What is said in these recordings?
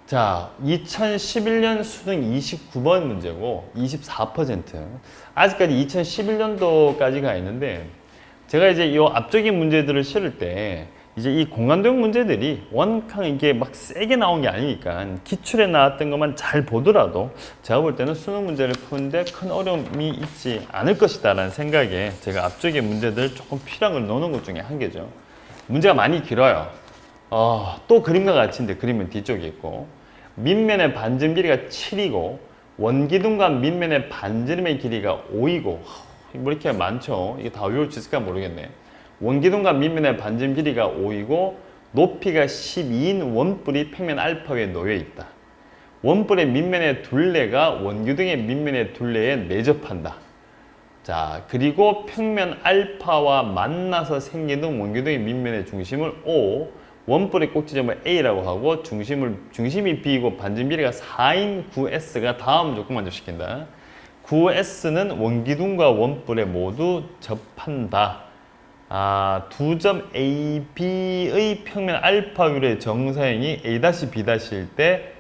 자, 2011년 수능 29번 문제고 24%. 아직까지 2011년도까지가 있는데 제가 이제 이 앞쪽의 문제들을 실을 때 이제 이 공간도형 문제들이 원캉 이게 막 세게 나온 게 아니니까 기출에 나왔던 것만 잘 보더라도 제가 볼 때는 수능 문제를 푸는데 큰 어려움이 있지 않을 것이다 라는 생각에 제가 앞쪽의 문제들 조금 필요한 걸 넣는 것 중에 한 개죠. 문제가 많이 길어요. 또 그림과 같이인데 그림은 뒤쪽에 있고 밑면의 반점 길이가 7이고 원기둥과 밑면의 반지름의 길이가 5이고 뭐 이렇게 많죠. 이게 다 외울 수 있을까 모르겠네. 원기둥과 밑면의 반점 길이가 5이고 높이가 12인 원뿔이 평면 알파 위에 놓여 있다. 원뿔의 밑면의 둘레가 원기둥의 밑면의 둘레에 내접한다. 자, 그리고 평면 알파와 만나서 생기는 원기둥의 밑면의 중심을 O, 원뿔의 꼭지점을 A라고 하고 중심이 B이고 반점 길이가 4인 9S가 다음 조건 만족시킨다. 9S는 원기둥과 원뿔에 모두 접한다. 두 점 AB의 평면 알파율의 정사형이 A-B'일 때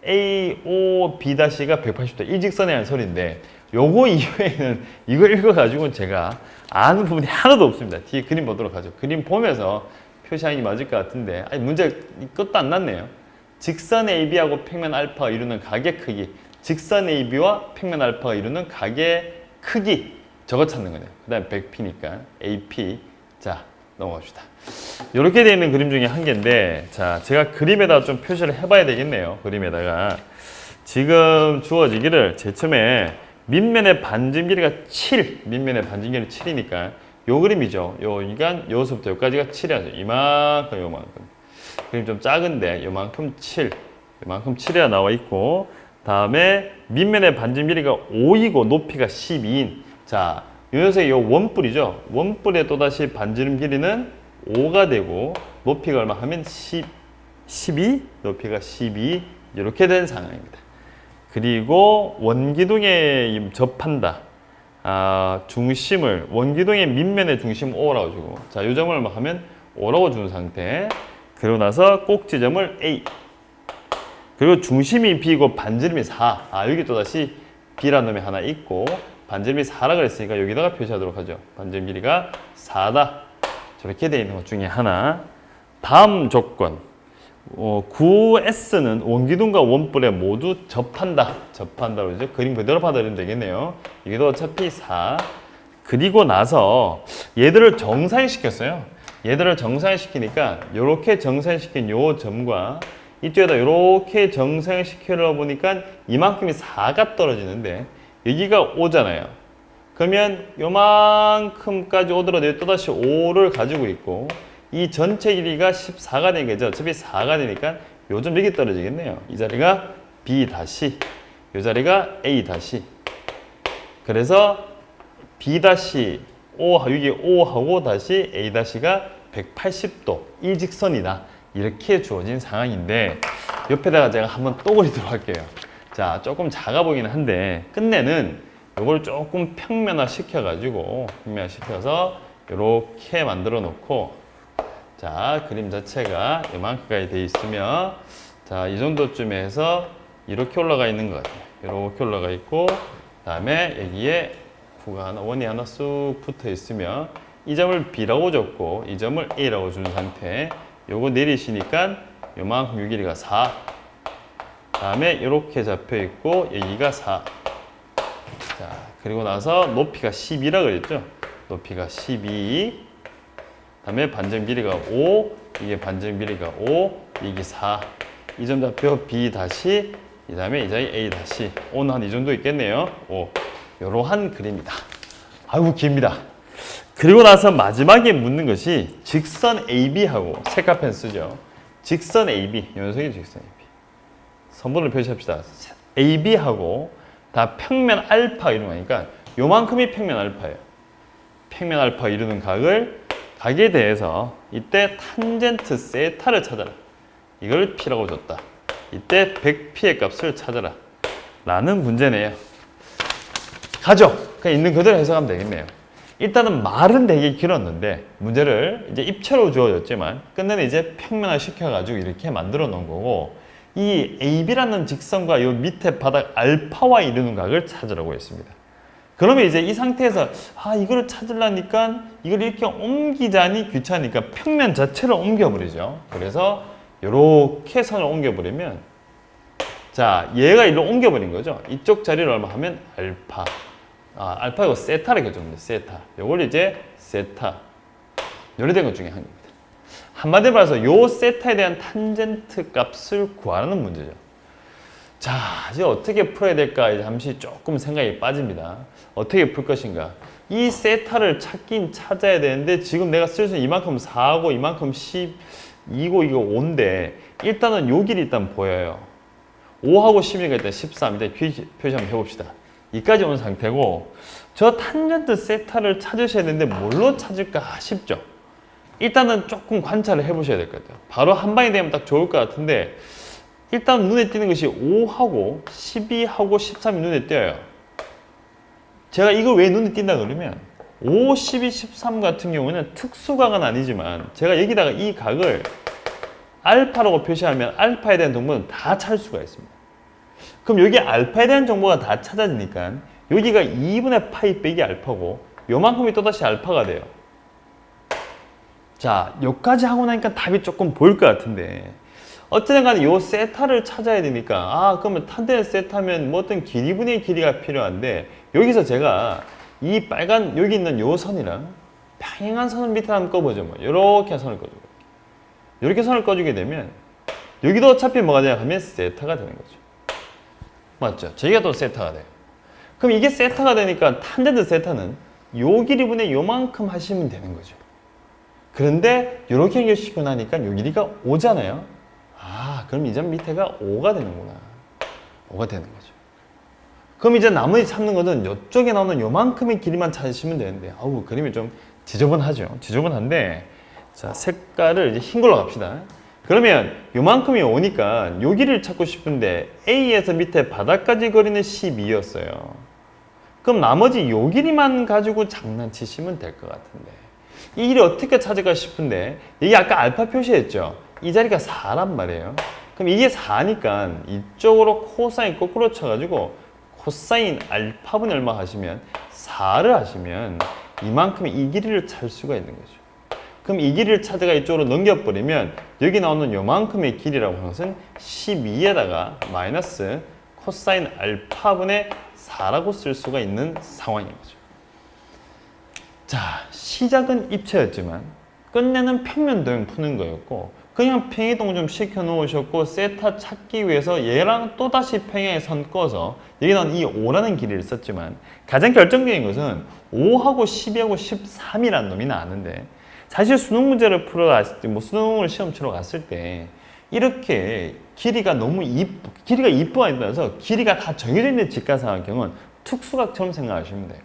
AOB'가 180도 일직선이라는 소리인데 요거 이외에는 이거 읽어가지고는 제가 아는 부분이 하나도 없습니다. 뒤에 그림 보도록 하죠. 그림 보면서 표시하는 게 맞을 것 같은데 문제 끝도 안 났네요. 직선 AB하고 평면 알파가 이루는 각의 크기, 직선 AB와 평면 알파가 이루는 각의 크기 저거 찾는 거네요. 그 다음에 100P니까 AP. 자, 넘어갑시다. 이렇게 되어 있는 그림 중에 한 개인데 자, 제가 그림에다가 좀 표시를 해봐야 되겠네요. 그림에다가 지금 주어지기를 제일 처음에 밑면의 반점 길이가 7, 밑면의 반점 길이가 7이니까 요 그림이죠. 요서부터 여기까지가 7이야. 이만큼, 요만큼. 그림 좀 작은데 요만큼 7, 요만큼 7이야 나와 있고 다음에 밑면의 반점 길이가 5이고 높이가 12인. 자, 이 녀석이 요 원뿔이죠. 원뿔의 또다시 반지름 길이는 5가 되고 높이가 얼마 하면 12, 높이가 12 이렇게 된 상황입니다. 그리고 원기둥에 접한다. 중심을 원기둥의 밑면의 중심 O라고 주고 자, 이 점을 얼마 하면 5라고 준 상태. 그리고 나서 꼭지점을 A. 그리고 중심이 B고 반지름이 4. 여기 또다시 B라는 놈이 하나 있고 반지름이 4라 그랬으니까 여기다가 표시하도록 하죠. 반지름 길이가 4다. 저렇게 되어 있는 것 중에 하나. 다음 조건. 9S는 원기둥과 원뿔에 모두 접한다. 접한다고 그러죠. 그림 그대로 받아들이면 되겠네요. 이게도 어차피 4. 그리고 나서 얘들을 정사시켰어요. 얘들을 정사시키니까 이렇게 정사시킨 요 점과 이쪽에다 이렇게 정사시키려 보니까 이만큼이 4가 떨어지는데 여기가 5잖아요. 그러면 요만큼까지 오더라도 또다시 5를 가지고 있고 이 전체 길이가 14가 되는 거죠. 어차피 4가 되니까 요점 여기 떨어지겠네요. 이 자리가 B 다시, 이 자리가 A 다시. 그래서 B 다시 O, 여기 O하고 다시 A 다시가 180도 일직선이다. 이렇게 주어진 상황인데 옆에다가 제가 한번 또 그리도록 할게요. 자, 조금 작아 보이긴 한데 끝내는 이걸 조금 평면화 시켜가지고 평면화시켜서 이렇게 만들어 놓고 자, 그림 자체가 이만큼까지 돼 있으면 자, 이 정도쯤에 해서 이렇게 올라가 있는 것 같아요. 이렇게 올라가 있고 그다음에 여기에 구가 하나, 원이 하나 쑥 붙어 있으면 이 점을 B라고 줬고 이 점을 A라고 준 상태. 요거 내리시니까 요만큼 요 길이가 4. 다음에 이렇게 잡혀 있고 여기가 4. 자, 그리고 나서 높이가 12라 그랬죠. 높이가 12. 다음에 반점 길이가 5. 이게 반점 길이가 5. 이게 4. 이 점 잡혀 B 다시. 이 다음에 이 자리 A 다시. 5는 한 이 정도 있겠네요. 5. 요러한 그림이다. 아이고 깁니다. 그리고 나서 마지막에 묻는 것이 직선 AB하고 색깔펜 쓰죠. 직선 AB. 이 녀석이 직선 AB. 선분을 표시합시다. AB하고 다 평면 알파 이루는 거니까 요만큼이 평면 알파예요. 평면 알파 이루는 각에 대해서 이때 탄젠트 세타를 찾아라. 이걸 P라고 줬다. 이때 100P의 값을 찾아라. 라는 문제네요. 가죠. 그냥 있는 그대로 해석하면 되겠네요. 일단은 말은 되게 길었는데 문제를 이제 입체로 주어졌지만 끝내는 이제 평면화 시켜가지고 이렇게 만들어 놓은 거고 이 AB라는 직선과 요 밑에 바닥 알파와 이루는 각을 찾으라고 했습니다. 그러면 이제 이 상태에서 이거를 찾으려니까 이걸 이렇게 옮기자니 귀찮으니까 평면 자체를 옮겨버리죠. 그래서 이렇게 선을 옮겨버리면 자 얘가 이리로 옮겨버린 거죠. 이쪽 자리를 얼마 하면 알파. 알파고 세타를 결정합니다. 세타. 요걸 이제 세타. 요래된 것 중에 한 개입니다. 한마디로 말해서 요 세타에 대한 탄젠트 값을 구하는 문제죠. 자, 이제 어떻게 풀어야 될까? 이제 잠시 조금 생각이 빠집니다. 어떻게 풀 것인가? 이 세타를 찾긴 찾아야 되는데 지금 내가 쓸 수 있는 이만큼 4고 이만큼 12고 이거 5인데 일단은 요 길이 일단 보여요. 5하고 12가 일단 13. 일단 표시 한번 해봅시다. 여기까지 온 상태고 저 탄젠트 세타를 찾으셔야 되는데 뭘로 찾을까 싶죠? 일단은 조금 관찰을 해보셔야 될 것 같아요. 바로 한 방에 되면 딱 좋을 것 같은데 일단 눈에 띄는 것이 5하고 12하고 13이 눈에 띄어요. 제가 이걸 왜 눈에 띈다 그러면 5, 12, 13 같은 경우는 특수각은 아니지만 제가 여기다가 이 각을 알파라고 표시하면 알파에 대한 정보는 다 찾을 수가 있습니다. 그럼 여기 알파에 대한 정보가 다 찾아지니까 여기가 2분의 파이 빼기 알파고 요만큼이 또다시 알파가 돼요. 자, 여기까지 하고 나니까 답이 조금 보일 것 같은데 어쨌든 간에 요 세타를 찾아야 되니까 그러면 탄젠트 세타면 뭐 어떤 길이분의 길이가 필요한데 여기서 제가 이 빨간 여기 있는 요 선이랑 평행한 선을 밑에 한번 꺼보죠. 뭐 이렇게 선을 꺼주고 이렇게 선을 꺼주게 되면 여기도 어차피 뭐가 되냐 하면 세타가 되는 거죠. 맞죠? 저기가 또 세타가 돼요. 그럼 이게 세타가 되니까 탄젠트 세타는 요 길이분의 요만큼 하시면 되는 거죠. 그런데 이렇게 연결시키고 나니까 요 길이가 5잖아요. 그럼 이제 밑에가 5가 되는구나. 5가 되는 거죠. 그럼 이제 나머지 찾는 것은 이쪽에 나오는 요만큼의 길이만 찾으시면 되는데 그림이 좀 지저분하죠. 지저분한데 자 색깔을 이제 흰 걸로 갑시다. 그러면 요만큼이 오니까 요 길이를 찾고 싶은데 A에서 밑에 바닥까지 거리는 12였어요. 그럼 나머지 요 길이만 가지고 장난치시면 될 것 같은데 이 길이 어떻게 찾을까 싶은데 이게 아까 알파 표시했죠. 이 자리가 4란 말이에요. 그럼 이게 4니까 이쪽으로 코사인 거꾸로 쳐가지고 코사인 알파분의 얼마 하시면 4를 하시면 이만큼의 이 길이를 찾을 수가 있는 거죠. 그럼 이 길이를 찾아가 이쪽으로 넘겨버리면 여기 나오는 요만큼의 길이라고 하는 것은 12에다가 마이너스 코사인 알파분의 4라고 쓸 수가 있는 상황인 거죠. 자, 시작은 입체였지만 끝내는 평면 도형 푸는 거였고 그냥 평행이동 좀 시켜 놓으셨고 세타 찾기 위해서 얘랑 또다시 평행에 선 꺼서 여기는 이 5라는 길이를 썼지만 가장 결정적인 것은 5하고 12하고 13이라는 놈이 나왔는데 사실 수능 문제를 수능을 시험 치러 갔을 때 이렇게 길이가 너무 길이가 이쁘가 있다면서 길이가 다 정해져 있는 직각삼각형은 특수각처럼 생각하시면 돼요.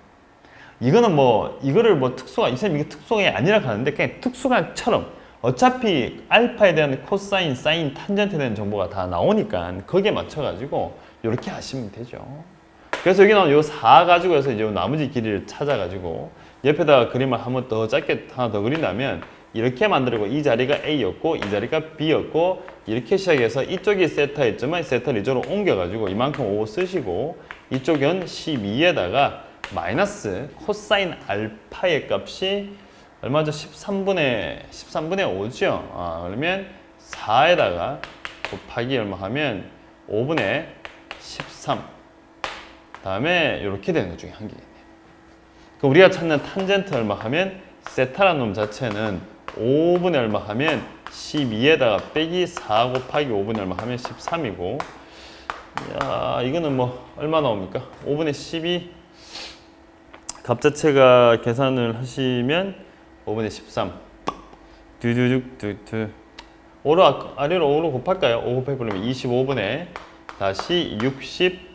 이거는 이거를 특수각, 이 사람이 이게 특수각이 아니라 하는데 그냥 특수각처럼 어차피 알파에 대한 코사인, 사인, 탄젠트에 대한 정보가 다 나오니까 거기에 맞춰가지고 이렇게 하시면 되죠. 그래서 여기 나온 요 4 가지고 해서 이제 나머지 길이를 찾아가지고 옆에다가 그림을 한번 더 짧게 하나 더 그린다면 이렇게 만들고 이 자리가 A였고 이 자리가 B였고 이렇게 시작해서 이쪽이 세타였지만 세타를 이쪽으로 옮겨가지고 이만큼 5 쓰시고 이쪽은 12에다가 마이너스 코사인 알파의 값이 얼마죠? 13분의 5죠? 그러면 4에다가 곱하기 얼마 하면 5분의 13 다음에 이렇게 되는 것 중에 한 개겠네요. 그럼 우리가 찾는 탄젠트 얼마 하면 세타라는 놈 자체는 5분의 얼마 하면 12에다가 빼기 4 곱하기 5분의 얼마 하면 13이고 이거는 얼마 나옵니까? 5분의 12 값 자체가 계산을 하시면 5분의 13 두두둑두두 5로 아래로 5로 곱할까요? 5 곱해 보려면 25분의 다시 60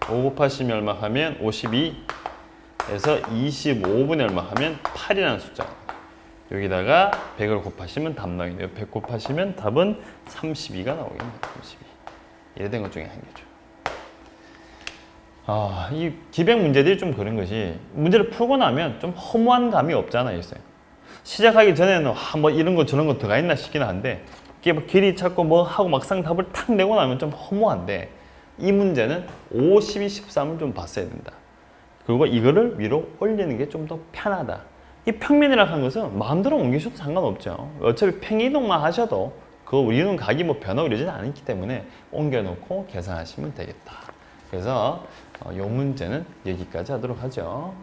5 곱하시면 얼마 하면 52 에서 25분의 얼마 하면 8이라는 숫자가 여기다가 100을 곱하시면 답 나오겠네요. 100 곱하시면 답은 32가 나오겠네요. 32 이래 된 것 중에 한 개죠. 이 기백 문제들이 좀 그런 것이 문제를 풀고 나면 좀 허무한 감이 없지 않아 있어요. 시작하기 전에는 이런 거 저런 거 들어가 있나 싶긴 한데 이게 뭐 길이 찾고 뭐 하고 막상 답을 탁 내고 나면 좀 허무한데 이 문제는 5, 12, 13을 좀 봤어야 된다. 그리고 이거를 위로 올리는 게 좀 더 편하다. 이 평면이라고 하는 것은 마음대로 옮기셔도 상관없죠. 어차피 평이동만 하셔도 그 우리는 각이 뭐 변하고 이러지는 않기 때문에 옮겨놓고 계산하시면 되겠다. 그래서 이 문제는 여기까지 하도록 하죠.